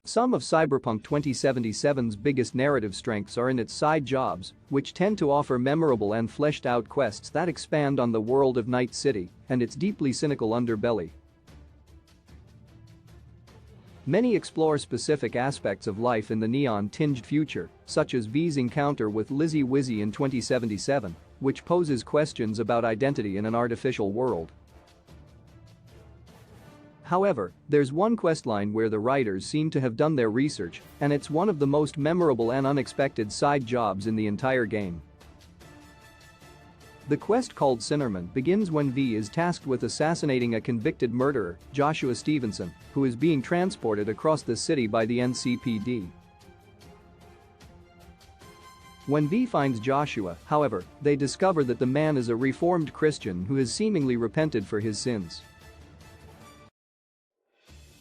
Some of Cyberpunk 2077's biggest narrative strengths are in its side jobs, which tend to offer memorable and fleshed-out quests that expand on the world of Night City and its deeply cynical underbelly. Many explore specific aspects of life in the neon-tinged future, such as V's encounter with Lizzie Wizzy in 2077, which poses questions about identity in an artificial world. However, there's one questline where the writers seem to have done their research, and it's one of the most memorable and unexpected side jobs in the entire game. The quest called Sinnerman begins when V is tasked with assassinating a convicted murderer, Joshua Stevenson, who is being transported across the city by the NCPD. When V finds Joshua, however, they discover that the man is a reformed Christian who has seemingly repented for his sins.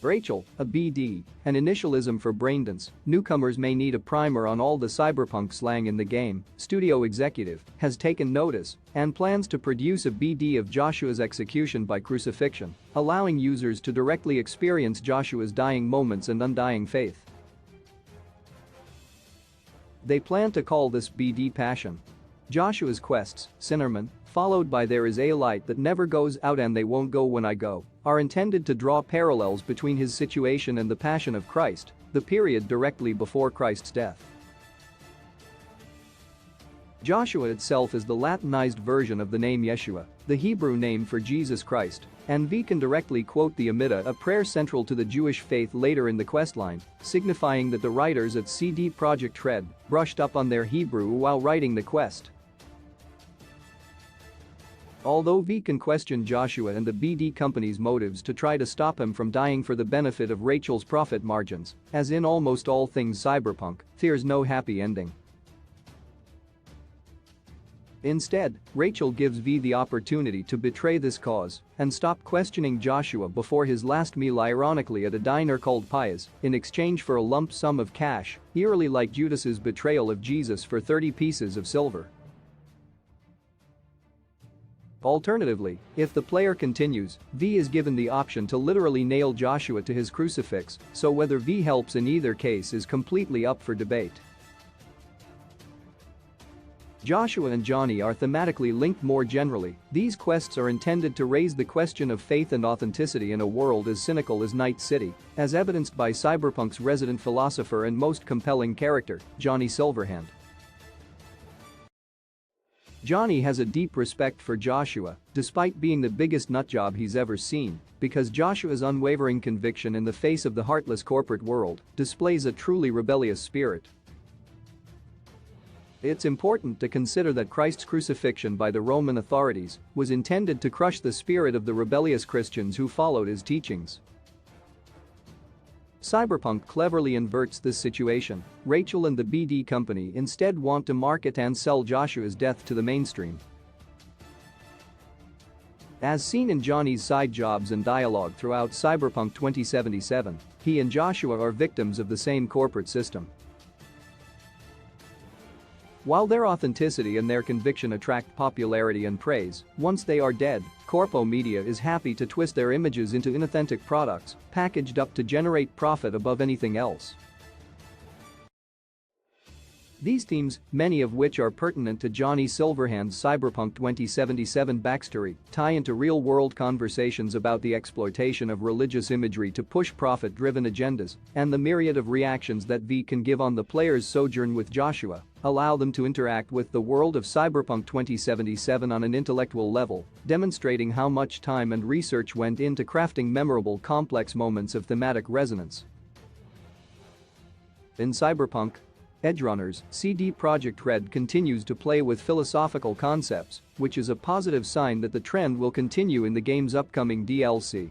Rachel, a BD, an initialism for braindance, newcomers may need a primer on all the cyberpunk slang in the game, studio executive, has taken notice and plans to produce a BD of Joshua's execution by crucifixion, allowing users to directly experience Joshua's dying moments and undying faith. They plan to call this BD Passion. Joshua's quests, Sinnerman, followed by There is a light that never goes out and they won't go when I go, are intended to draw parallels between his situation and the Passion of Christ, the period directly before Christ's death. Joshua itself is the Latinized version of the name Yeshua, the Hebrew name for Jesus Christ, and V can directly quote the Amidah, a prayer central to the Jewish faith later in the questline, signifying that the writers at CD Projekt Red brushed up on their Hebrew while writing the quest. Although V can question Joshua and the BD company's motives to try to stop him from dying for the benefit of Rachel's profit margins, as in almost all things cyberpunk, there's no happy ending. Instead, Rachel gives V the opportunity to betray this cause and stop questioning Joshua before his last meal, ironically at a diner called Pia's, in exchange for a lump sum of cash, eerily like Judas's betrayal of Jesus for 30 pieces of silver. Alternatively, if the player continues, V is given the option to literally nail Joshua to his crucifix, so whether V helps in either case is completely up for debate. Joshua and Johnny are thematically linked more generally. These quests are intended to raise the question of faith and authenticity in a world as cynical as Night City, as evidenced by Cyberpunk's resident philosopher and most compelling character, Johnny Silverhand. Johnny has a deep respect for Joshua, despite being the biggest nutjob he's ever seen, because Joshua's unwavering conviction in the face of the heartless corporate world displays a truly rebellious spirit. It's important to consider that Christ's crucifixion by the Roman authorities was intended to crush the spirit of the rebellious Christians who followed his teachings. Cyberpunk cleverly inverts this situation. Rachel and the BD company instead want to market and sell Joshua's death to the mainstream. As seen in Johnny's side jobs and dialogue throughout Cyberpunk 2077, he and Joshua are victims of the same corporate system. While their authenticity and their conviction attract popularity and praise, once they are dead, Corpo Media is happy to twist their images into inauthentic products, packaged up to generate profit above anything else. These themes, many of which are pertinent to Johnny Silverhand's Cyberpunk 2077 backstory, tie into real-world conversations about the exploitation of religious imagery to push profit-driven agendas, and the myriad of reactions that V can give on the player's sojourn with Joshua allow them to interact with the world of Cyberpunk 2077 on an intellectual level, demonstrating how much time and research went into crafting memorable, complex moments of thematic resonance. In Cyberpunk Edgerunners, CD Projekt Red continues to play with philosophical concepts, which is a positive sign that the trend will continue in the game's upcoming DLC.